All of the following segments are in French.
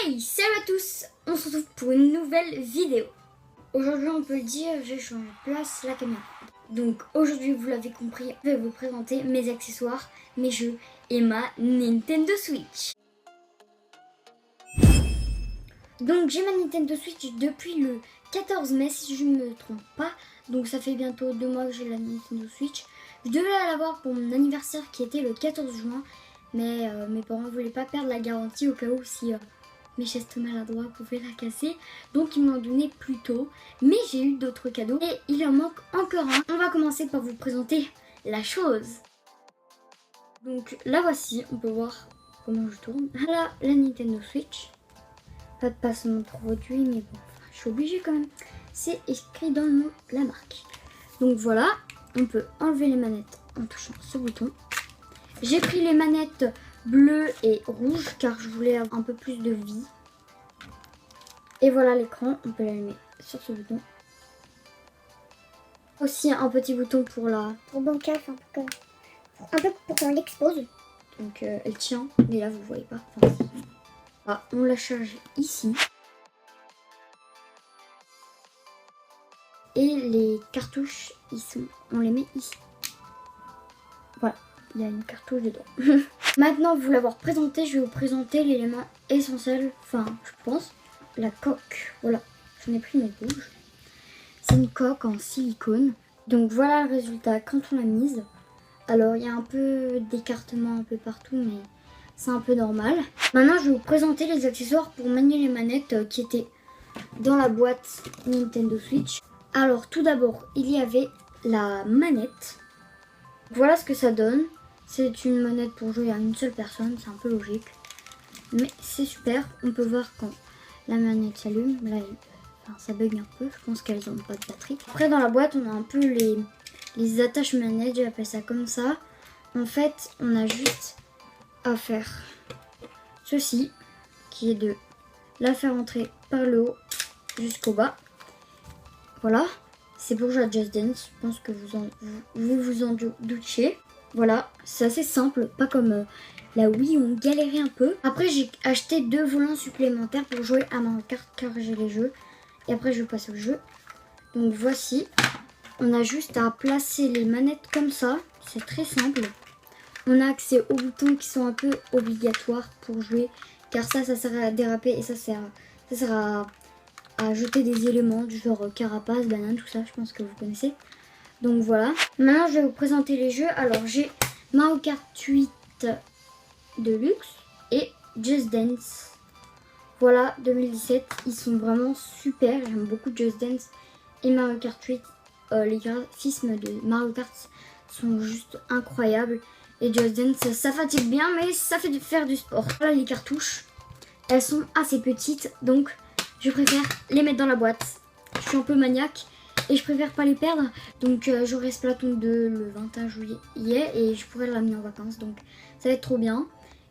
Hey, salut à tous. On se retrouve pour une nouvelle vidéo. Aujourd'hui, on peut le dire, j'ai changé de place la caméra. Donc aujourd'hui, vous l'avez compris, je vais vous présenter mes accessoires, mes jeux et ma Nintendo Switch. Donc j'ai ma Nintendo Switch depuis le 14 mai si je ne me trompe pas. Donc ça fait bientôt 2 mois que j'ai la Nintendo Switch. Je devais l'avoir pour mon anniversaire qui était le 14 juin. Mais mes parents ne voulaient pas perdre la garantie au cas où si mes gestes maladroits pouvaient la casser. Donc ils m'ont donné plus tôt. Mais j'ai eu d'autres cadeaux et il en manque encore un. On va commencer par vous présenter la chose. Donc la voici, on peut voir comment je tourne. Voilà la Nintendo Switch. Pas de placement de produit, mais bon, je suis obligée quand même. C'est écrit dans le nom la marque. Donc voilà, on peut enlever les manettes en touchant ce bouton. J'ai pris les manettes bleues et rouges car je voulais avoir un peu plus de vie. Et voilà l'écran, on peut l'allumer sur ce bouton. Aussi un petit bouton pour la... Pour bancal, un peu pour qu'on l'expose. Donc elle tient, mais là vous ne voyez pas. Enfin, ah, on la charge ici. Et les cartouches, on les met ici. Voilà, il y a une cartouche dedans. Maintenant, vous l'avoir présenté, je vais vous présenter l'élément essentiel, enfin, je pense, la coque. Voilà, j'en ai pris mes rouges. C'est une coque en silicone. Donc voilà le résultat quand on l'a mise. Alors, il y a un peu d'écartement un peu partout, mais c'est un peu normal. Maintenant, je vais vous présenter les accessoires pour manier les manettes qui étaient dans la boîte Nintendo Switch. Alors, tout d'abord, il y avait la manette. Voilà ce que ça donne. C'est une manette pour jouer à une seule personne, c'est un peu logique. Mais c'est super, on peut voir quand la manette s'allume. Là, ça bug un peu, je pense qu'elles n'ont pas de batterie. Après, dans la boîte, on a un peu les attaches manettes, j'appelle ça comme ça. En fait, on a juste à faire ceci, qui est de la faire entrer par le haut jusqu'au bas. Voilà, c'est pour jouer à Just Dance, je pense que vous en doutiez. Voilà, c'est assez simple, pas comme la Wii où on galérait un peu. Après, j'ai acheté 2 volants supplémentaires pour jouer à Mario Kart car j'ai les jeux. Et après, je passe au jeu. Donc voici, on a juste à placer les manettes comme ça, c'est très simple. On a accès aux boutons qui sont un peu obligatoires pour jouer car ça sert à déraper et ça sert à jeter des éléments du genre carapace, banane, tout ça, je pense que vous connaissez. Donc voilà. Maintenant, je vais vous présenter les jeux. Alors, j'ai Mario Kart 8 Deluxe et Just Dance. Voilà, 2017. Ils sont vraiment super. J'aime beaucoup Just Dance et Mario Kart 8. Les graphismes de Mario Kart sont juste incroyables. Et Just Dance, ça fatigue bien, mais ça fait faire du sport. Voilà les cartouches. Elles sont assez petites, donc je préfère les mettre dans la boîte. Je suis un peu maniaque. Et je préfère pas les perdre, donc j'aurai Splatoon 2 le 21 juillet et je pourrai l'amener en vacances, donc ça va être trop bien.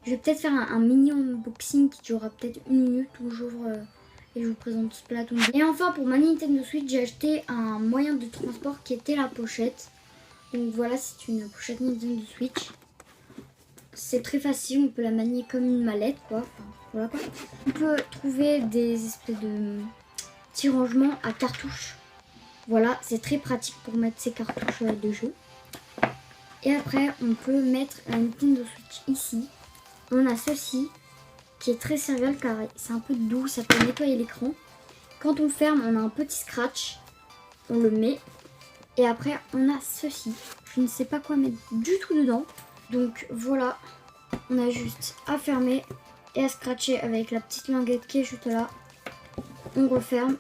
Je vais peut-être faire un mini unboxing qui durera peut-être 1 minute toujours et je vous présente Splatoon 2. Et enfin pour ma Nintendo Switch, j'ai acheté un moyen de transport qui était la pochette. Donc voilà, c'est une pochette Nintendo Switch. C'est très facile, on peut la manier comme une mallette quoi. Enfin, voilà quoi. On peut trouver des espèces de petits rangements à cartouches. Voilà, c'est très pratique pour mettre ses cartouches de jeu. Et après, on peut mettre la Nintendo Switch ici. On a ceci, qui est très serviable car c'est un peu doux, ça peut nettoyer l'écran. Quand on ferme, on a un petit scratch. On le met. Et après, on a ceci. Je ne sais pas quoi mettre du tout dedans. Donc voilà, on a juste à fermer et à scratcher avec la petite languette qui est juste là. On referme.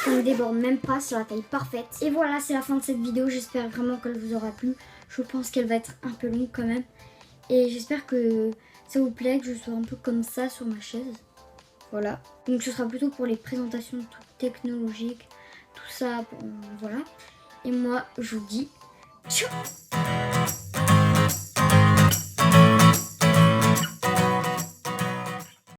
Ça ne déborde même pas, c'est la taille parfaite. Et voilà, c'est la fin de cette vidéo. J'espère vraiment qu'elle vous aura plu. Je pense qu'elle va être un peu longue quand même. Et j'espère que ça vous plaît, que je sois un peu comme ça sur ma chaise. Voilà. Donc ce sera plutôt pour les présentations technologiques. Tout ça, bon, voilà. Et moi, je vous dis ciao.